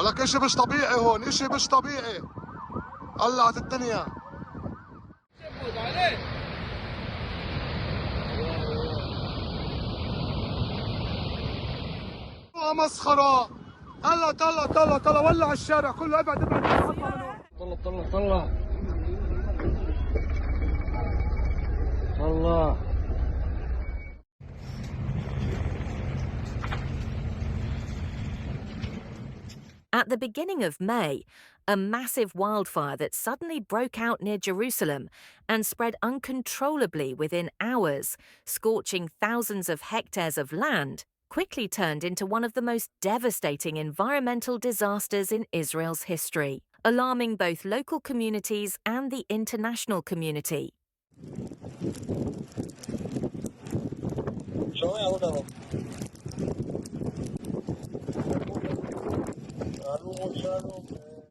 ولك اشي مش طبيعي هون، اشي مش طبيعي. قلعت الدنيا. مسخرة. طلع طلع طلع طلع، ولع الشارع كله. ابعد ابعد. طلع طلع طلع طلع. At the beginning of May, a massive wildfire that suddenly broke out near Jerusalem and spread uncontrollably within hours, scorching thousands of hectares of land, quickly turned into one of the most devastating environmental disasters in Israel's history, alarming both local communities and the international community.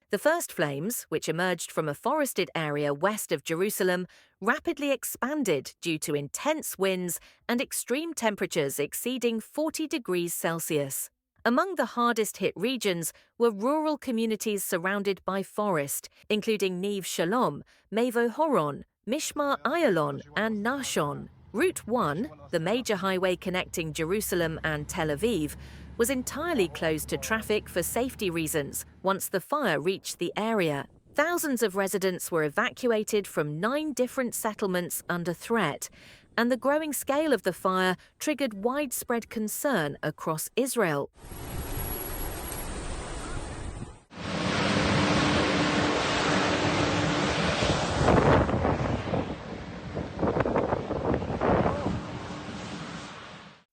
The first flames, which emerged from a forested area west of Jerusalem, rapidly expanded due to intense winds and extreme temperatures exceeding 40 degrees Celsius. Among the hardest-hit regions were rural communities surrounded by forest, including Neve Shalom, Mevo Horon, Mishmar Ayalon and Nahshon. Route 1, the major highway connecting Jerusalem and Tel Aviv, was entirely closed to traffic for safety reasons once the fire reached the area. Thousands of residents were evacuated from 9 different settlements under threat, and the growing scale of the fire triggered widespread concern across Israel.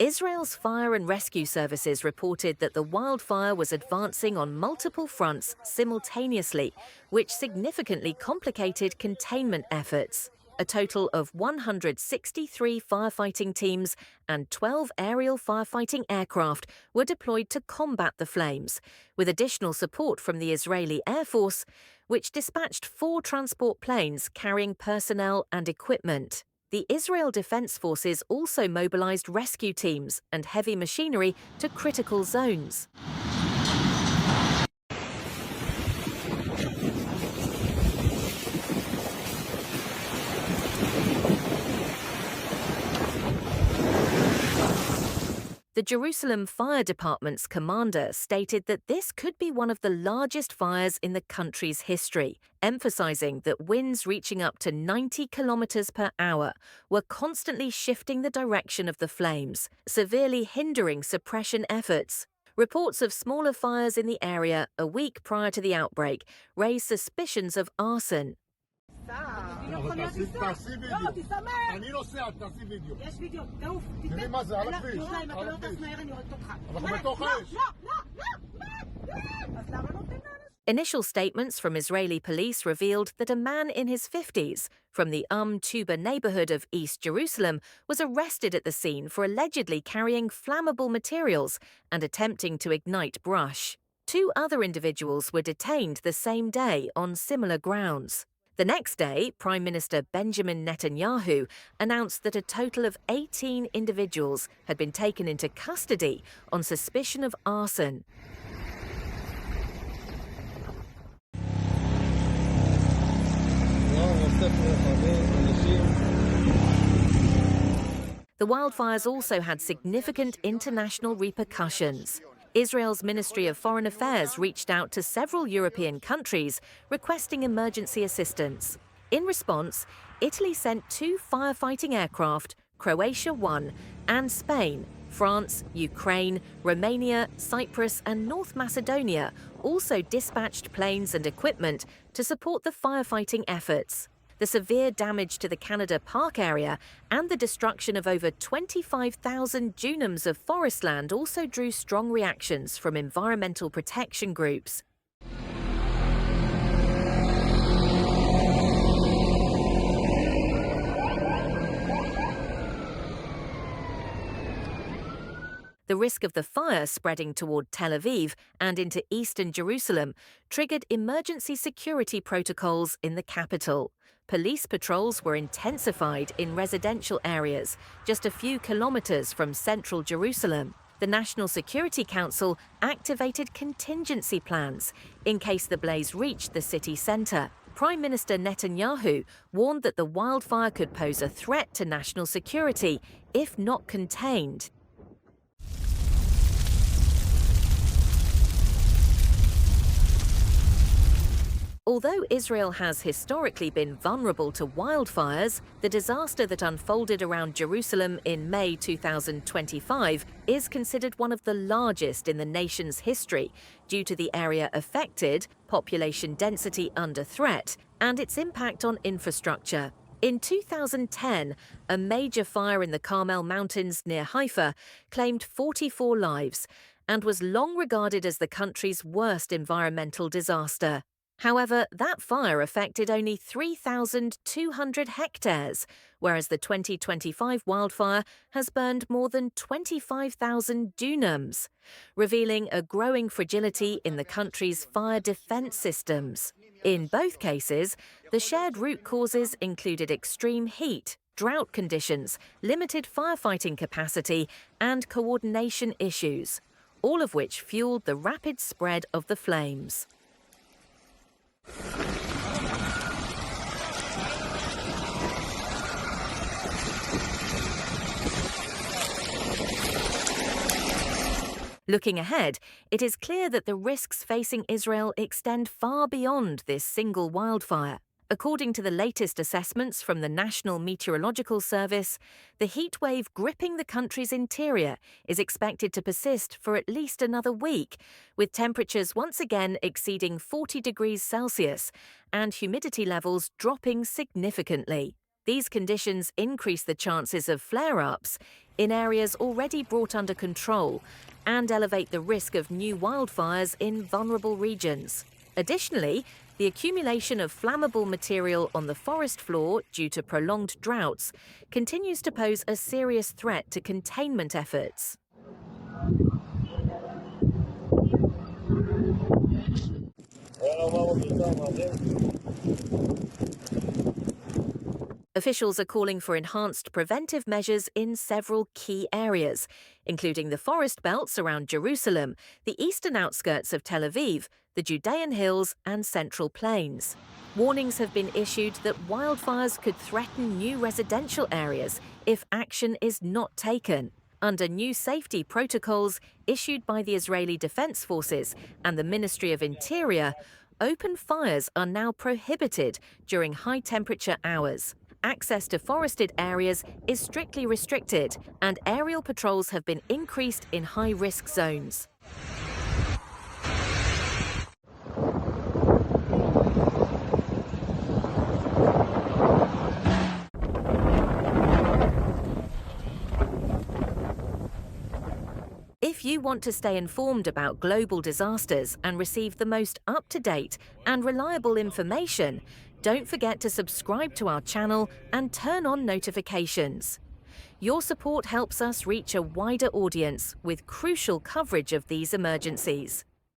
Israel's fire and rescue services reported that the wildfire was advancing on multiple fronts simultaneously, which significantly complicated containment efforts. A total of 163 firefighting teams and 12 aerial firefighting aircraft were deployed to combat the flames, with additional support from the Israeli Air Force, which dispatched 4 transport planes carrying personnel and equipment. The Israel Defense Forces also mobilized rescue teams and heavy machinery to critical zones. The Jerusalem Fire Department's commander stated that this could be one of the largest fires in the country's history, emphasizing that winds reaching up to 90 kilometers per hour were constantly shifting the direction of the flames, severely hindering suppression efforts. Reports of smaller fires in the area a week prior to the outbreak raised suspicions of arson. Initial statements from Israeli police revealed that a man in his 50s from the Tuba neighborhood of East Jerusalem was arrested at the scene for allegedly carrying flammable materials and attempting to ignite brush. 2 other individuals were detained the same day on similar grounds. The next day, Prime Minister Benjamin Netanyahu announced that a total of 18 individuals had been taken into custody on suspicion of arson. The wildfires also had significant international repercussions. Israel's Ministry of Foreign Affairs reached out to several European countries requesting emergency assistance. In response, Italy sent 2 firefighting aircraft, Croatia 1, and Spain, France, Ukraine, Romania, Cyprus, and North Macedonia also dispatched planes and equipment to support the firefighting efforts. The severe damage to the Canada Park area and the destruction of over 25,000 dunams of forest land also drew strong reactions from environmental protection groups. The risk of the fire spreading toward Tel Aviv and into eastern Jerusalem triggered emergency security protocols in the capital. Police patrols were intensified in residential areas just a few kilometers from central Jerusalem. The National Security Council activated contingency plans in case the blaze reached the city centre. Prime Minister Netanyahu warned that the wildfire could pose a threat to national security if not contained. Although Israel has historically been vulnerable to wildfires, the disaster that unfolded around Jerusalem in May 2025 is considered one of the largest in the nation's history due to the area affected, population density under threat, and its impact on infrastructure. In 2010, a major fire in the Carmel Mountains near Haifa claimed 44 lives and was long regarded as the country's worst environmental disaster. However, that fire affected only 3,200 hectares, whereas the 2025 wildfire has burned more than 25,000 dunams, revealing a growing fragility in the country's fire defense systems. In both cases, the shared root causes included extreme heat, drought conditions, limited firefighting capacity, and coordination issues, all of which fueled the rapid spread of the flames. Looking ahead, it is clear that the risks facing Israel extend far beyond this single wildfire. According to the latest assessments from the National Meteorological Service, the heat wave gripping the country's interior is expected to persist for at least another week, with temperatures once again exceeding 40 degrees Celsius and humidity levels dropping significantly. These conditions increase the chances of flare-ups in areas already brought under control and elevate the risk of new wildfires in vulnerable regions. Additionally, the accumulation of flammable material on the forest floor due to prolonged droughts continues to pose a serious threat to containment efforts. Officials are calling for enhanced preventive measures in several key areas, including the forest belts around Jerusalem, the eastern outskirts of Tel Aviv, the Judean Hills and Central Plains. Warnings have been issued that wildfires could threaten new residential areas if action is not taken. Under new safety protocols issued by the Israeli Defense Forces and the Ministry of Interior, open fires are now prohibited during high-temperature hours. Access to forested areas is strictly restricted, and aerial patrols have been increased in high-risk zones. If you want to stay informed about global disasters and receive the most up-to-date and reliable information, don't forget to subscribe to our channel and turn on notifications. Your support helps us reach a wider audience with crucial coverage of these emergencies.